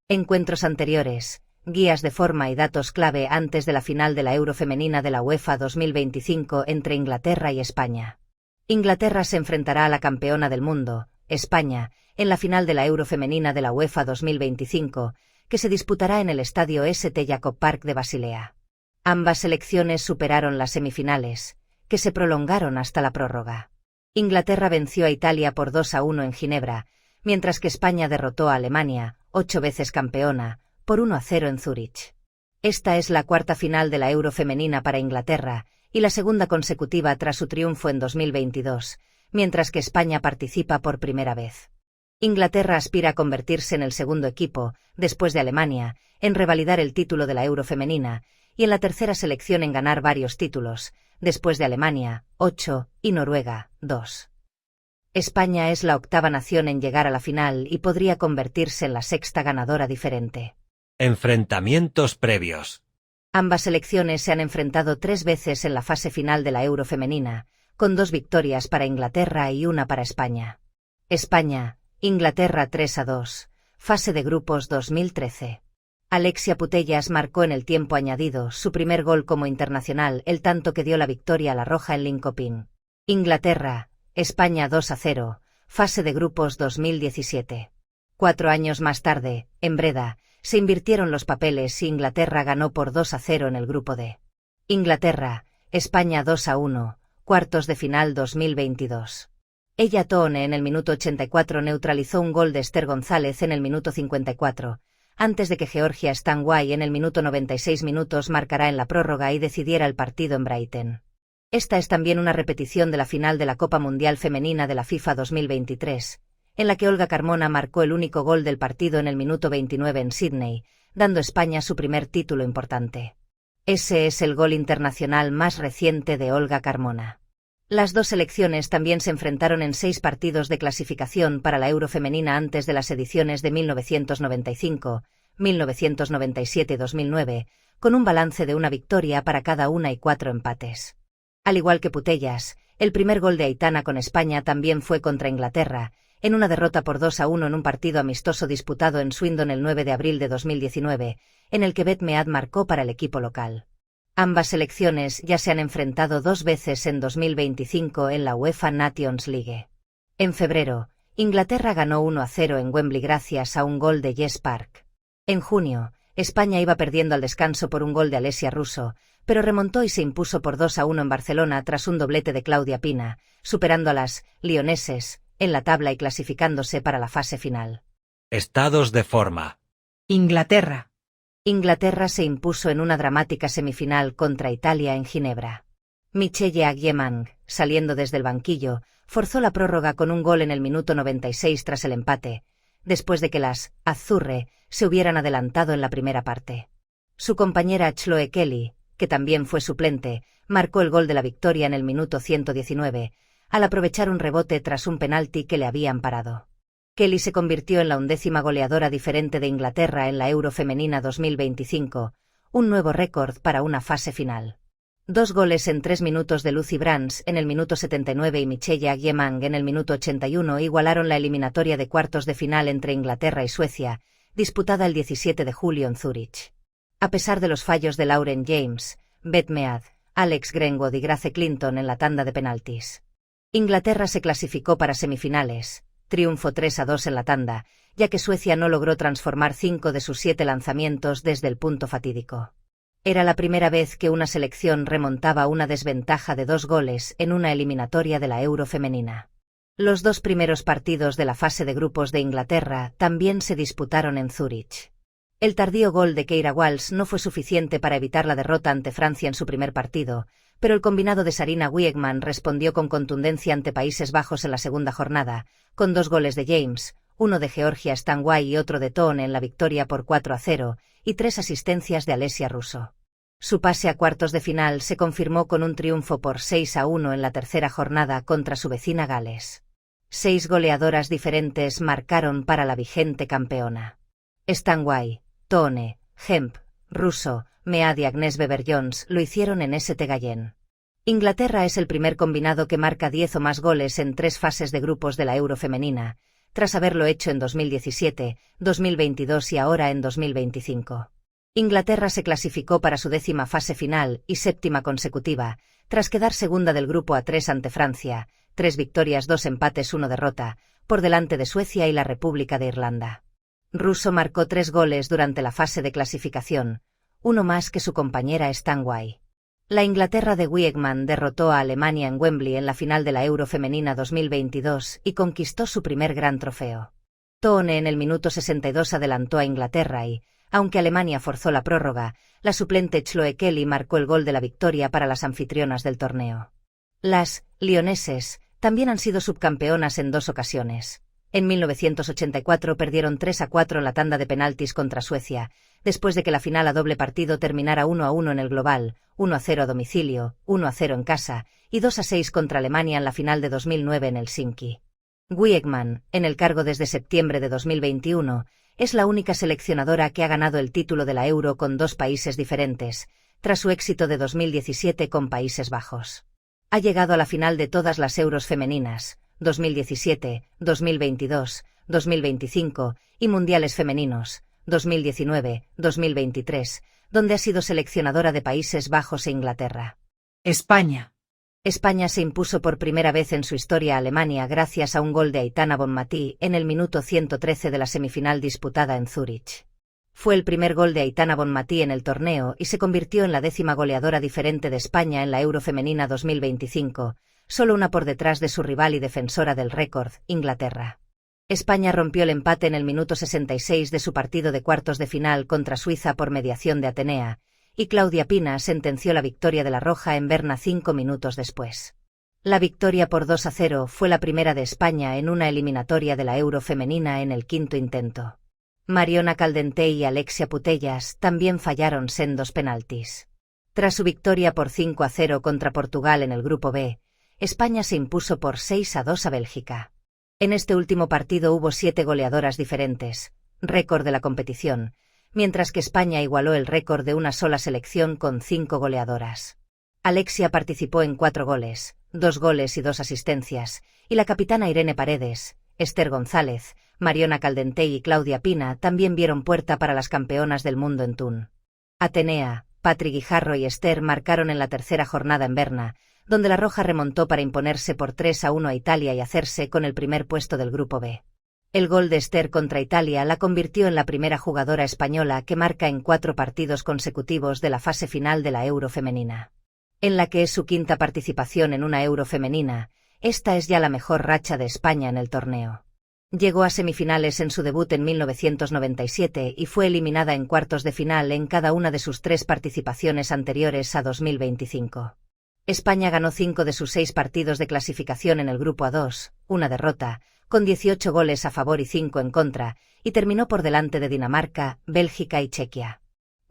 Encuentros anteriores, guías de forma y datos clave antes de la final de la Euro femenina de la UEFA 2025 entre Inglaterra y España. Inglaterra se enfrentará a la campeona del mundo, España, en la final de la Euro femenina de la UEFA 2025, que se disputará en el estadio St. Jacob Park de Basilea. Ambas selecciones superaron las semifinales, que se prolongaron hasta la prórroga. Inglaterra venció a Italia por 2-1 en Ginebra, mientras que España derrotó a Alemania, 8 veces campeona, por 1-0 en Zúrich. Esta es la cuarta final de la Euro femenina para Inglaterra, y la segunda consecutiva tras su triunfo en 2022, mientras que España participa por primera vez. Inglaterra aspira a convertirse en el segundo equipo, después de Alemania, en revalidar el título de la Euro femenina, y en la tercera selección en ganar varios títulos, después de Alemania, 8, y Noruega, 2. España es la octava nación en llegar a la final y podría convertirse en la sexta ganadora diferente. Enfrentamientos previos. Ambas selecciones se han enfrentado 3 veces en la fase final de la Euro femenina, con 2 victorias para Inglaterra y 1 para España. España, Inglaterra 3-2, fase de grupos 2013. Alexia Putellas marcó en el tiempo añadido su primer gol como internacional, el tanto que dio la victoria a la roja en Linköping. Inglaterra, España 2-0, fase de grupos 2017. 4 años más tarde, en Breda, se invirtieron los papeles y Inglaterra ganó por 2-0 en el grupo D. Inglaterra, España 2-1, cuartos de final 2022. Ella Toone en el minuto 84 neutralizó un gol de Esther González en el minuto 54, antes de que Georgia Stanway en el minuto 96 marcará en la prórroga y decidiera el partido en Brighton. Esta es también una repetición de la final de la Copa Mundial Femenina de la FIFA 2023, en la que Olga Carmona marcó el único gol del partido en el minuto 29 en Sydney, dando a España su primer título importante. Ese es el gol internacional más reciente de Olga Carmona. Las dos selecciones también se enfrentaron en 6 partidos de clasificación para la Euro femenina antes de las ediciones de 1995, 1997 y 2009, con un balance de 1 victoria para cada una y 4 empates. Al igual que Putellas, el primer gol de Aitana con España también fue contra Inglaterra, en una derrota por 2-1 en un partido amistoso disputado en Swindon el 9 de abril de 2019, en el que Beth Mead marcó para el equipo local. Ambas selecciones ya se han enfrentado 2 veces en 2025 en la UEFA Nations League. En febrero, Inglaterra ganó 1-0 en Wembley gracias a un gol de Jess Park. En junio, España iba perdiendo al descanso por un gol de Alessia Russo, pero remontó y se impuso por 2-1 en Barcelona tras un doblete de Claudia Pina, superando a las lioneses en la tabla y clasificándose para la fase final. Estados de forma. Inglaterra. Inglaterra se impuso en una dramática semifinal contra Italia en Ginebra. Michelle Agyemang, saliendo desde el banquillo, forzó la prórroga con un gol en el minuto 96 tras el empate, después de que las Azzurre se hubieran adelantado en la primera parte. Su compañera Chloe Kelly, que también fue suplente, marcó el gol de la victoria en el minuto 119, al aprovechar un rebote tras un penalti que le habían parado. Kelly se convirtió en la 11ª goleadora diferente de Inglaterra en la Euro femenina 2025, un nuevo récord para una fase final. 2 goles en 3 minutos de Lucy Brands en el minuto 79 y Michelle Agyemang en el minuto 81 igualaron la eliminatoria de cuartos de final entre Inglaterra y Suecia, disputada el 17 de julio en Zúrich. A pesar de los fallos de Lauren James, Beth Mead, Alex Greenwood y Grace Clinton en la tanda de penaltis, Inglaterra se clasificó para semifinales, triunfo 3-2 en la tanda, ya que Suecia no logró transformar 5 de sus 7 lanzamientos desde el punto fatídico. Era la primera vez que una selección remontaba una desventaja de 2 goles en una eliminatoria de la Euro femenina. Los 2 primeros partidos de la fase de grupos de Inglaterra también se disputaron en Zúrich. El tardío gol de Keira Walsh no fue suficiente para evitar la derrota ante Francia en su primer partido, pero el combinado de Sarina Wiegman respondió con contundencia ante Países Bajos en la segunda jornada, con 2 goles de James, uno de Georgia Stanway y otro de Toone en la victoria por 4-0, y 3 asistencias de Alessia Russo. Su pase a cuartos de final se confirmó con un triunfo por 6-1 en la tercera jornada contra su vecina Gales. 6 goleadoras diferentes marcaron para la vigente campeona. Stanway, Toone, Hemp, Russo, Mead y Agnès Weber-Jones lo hicieron en St. Gallen. Inglaterra es el primer combinado que marca 10 o más goles en 3 fases de grupos de la Euro femenina, tras haberlo hecho en 2017, 2022 y ahora en 2025. Inglaterra se clasificó para su 10ª fase final y 7ª consecutiva, tras quedar segunda del grupo A3 ante Francia, 3 victorias, 2 empates, 1 derrota, por delante de Suecia y la República de Irlanda. Russo marcó 3 goles durante la fase de clasificación, uno más que su compañera Stanway. La Inglaterra de Wiegman derrotó a Alemania en Wembley en la final de la Euro femenina 2022 y conquistó su primer gran trofeo. Tone en el minuto 62 adelantó a Inglaterra y, aunque Alemania forzó la prórroga, la suplente Chloe Kelly marcó el gol de la victoria para las anfitrionas del torneo. Las lioneses también han sido subcampeonas en 2 ocasiones. En 1984 perdieron 3-4 la tanda de penaltis contra Suecia, después de que la final a doble partido terminara 1-1 en el global, 1-0 a domicilio, 1-0 en casa, y 2-6 contra Alemania en la final de 2009 en Helsinki. Wiegman, en el cargo desde septiembre de 2021, es la única seleccionadora que ha ganado el título de la Euro con 2 países diferentes, tras su éxito de 2017 con Países Bajos. Ha llegado a la final de todas las Euros femeninas, 2017, 2022, 2025, y Mundiales femeninos, 2019, 2023, donde ha sido seleccionadora de Países Bajos e Inglaterra. España. España se impuso por primera vez en su historia a Alemania gracias a un gol de Aitana Bonmatí en el minuto 113 de la semifinal disputada en Zúrich. Fue el primer gol de Aitana Bonmatí en el torneo y se convirtió en la 10ª goleadora diferente de España en la Euro femenina 2025, solo una por detrás de su rival y defensora del récord, Inglaterra. España rompió el empate en el minuto 66 de su partido de cuartos de final contra Suiza por mediación de Atenea, y Claudia Pina sentenció la victoria de la Roja en Berna 5 minutos después. La victoria por 2-0 fue la primera de España en una eliminatoria de la Euro femenina en el 5º intento. Mariona Caldentey y Alexia Putellas también fallaron sendos penaltis. Tras su victoria por 5-0 contra Portugal en el grupo B, España se impuso por 6-2 a Bélgica. En este último partido hubo 7 goleadoras diferentes, récord de la competición, mientras que España igualó el récord de una sola selección con 5 goleadoras. Alexia participó en 4 goles, 2 goles y 2 asistencias, y la capitana Irene Paredes, Esther González, Mariona Caldentey y Claudia Pina también vieron puerta para las campeonas del mundo en Thun. Atenea, Patri Guijarro y Esther marcaron en la tercera jornada en Berna, donde la Roja remontó para imponerse por 3-1 a Italia y hacerse con el primer puesto del grupo B. El gol de Esther contra Italia la convirtió en la primera jugadora española que marca en 4 partidos consecutivos de la fase final de la Euro femenina. En la que es su 5ª participación en una Euro femenina, esta es ya la mejor racha de España en el torneo. Llegó a semifinales en su debut en 1997 y fue eliminada en cuartos de final en cada una de sus 3 participaciones anteriores a 2025. España ganó 5 de sus 6 partidos de clasificación en el grupo A2, una derrota, con 18 goles a favor y 5 en contra, y terminó por delante de Dinamarca, Bélgica y Chequia.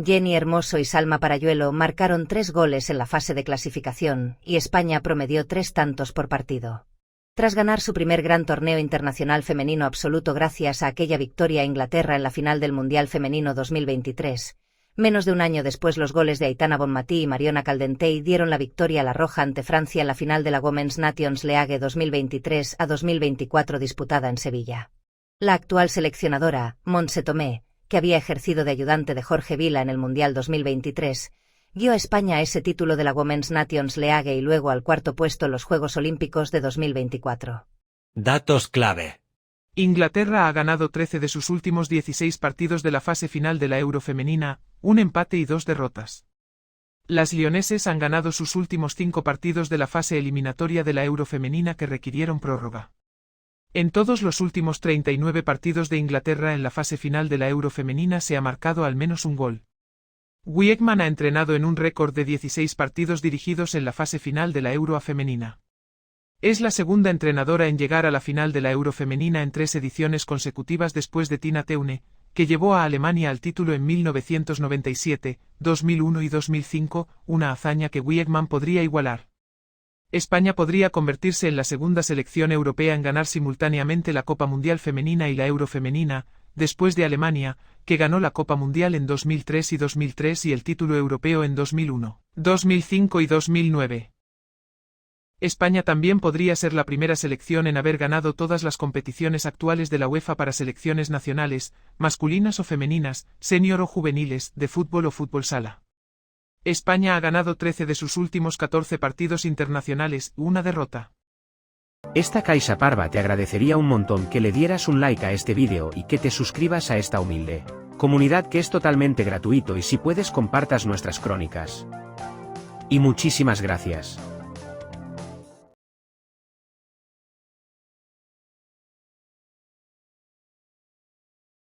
Jenny Hermoso y Salma Parayuelo marcaron 3 goles en la fase de clasificación y España promedió 3 tantos por partido. Tras ganar su primer gran torneo internacional femenino absoluto gracias a aquella victoria a Inglaterra en la final del Mundial Femenino 2023, menos de un año después los goles de Aitana Bonmatí y Mariona Caldentey dieron la victoria a la Roja ante Francia en la final de la Women's Nations League 2023 a 2024 disputada en Sevilla. La actual seleccionadora, Montse Tomé, que había ejercido de ayudante de Jorge Vila en el Mundial 2023, guió a España a ese título de la Women's Nations League y luego al 4º puesto en los Juegos Olímpicos de 2024. Datos clave. Inglaterra ha ganado 13 de sus últimos 16 partidos de la fase final de la Euro femenina, un empate y 2 derrotas. Las lioneses han ganado sus últimos 5 partidos de la fase eliminatoria de la Euro femenina que requirieron prórroga. En todos los últimos 39 partidos de Inglaterra en la fase final de la Euro femenina se ha marcado al menos un gol. Wiegman ha entrenado en un récord de 16 partidos dirigidos en la fase final de la Euro femenina. Es la segunda entrenadora en llegar a la final de la Euro femenina en 3 ediciones consecutivas después de Tina Teune, que llevó a Alemania al título en 1997, 2001 y 2005, una hazaña que Wiegman podría igualar. España podría convertirse en la segunda selección europea en ganar simultáneamente la Copa Mundial Femenina y la Euro Femenina, después de Alemania, que ganó la Copa Mundial en 2003 y el título europeo en 2001, 2005 y 2009. España también podría ser la primera selección en haber ganado todas las competiciones actuales de la UEFA para selecciones nacionales, masculinas o femeninas, senior o juveniles, de fútbol o fútbol sala. España ha ganado 13 de sus últimos 14 partidos internacionales, una derrota. Esta Caixa Parva te agradecería un montón que le dieras un like a este vídeo y que te suscribas a esta humilde comunidad, que es totalmente gratuito, y si puedes compartas nuestras crónicas. Y muchísimas gracias.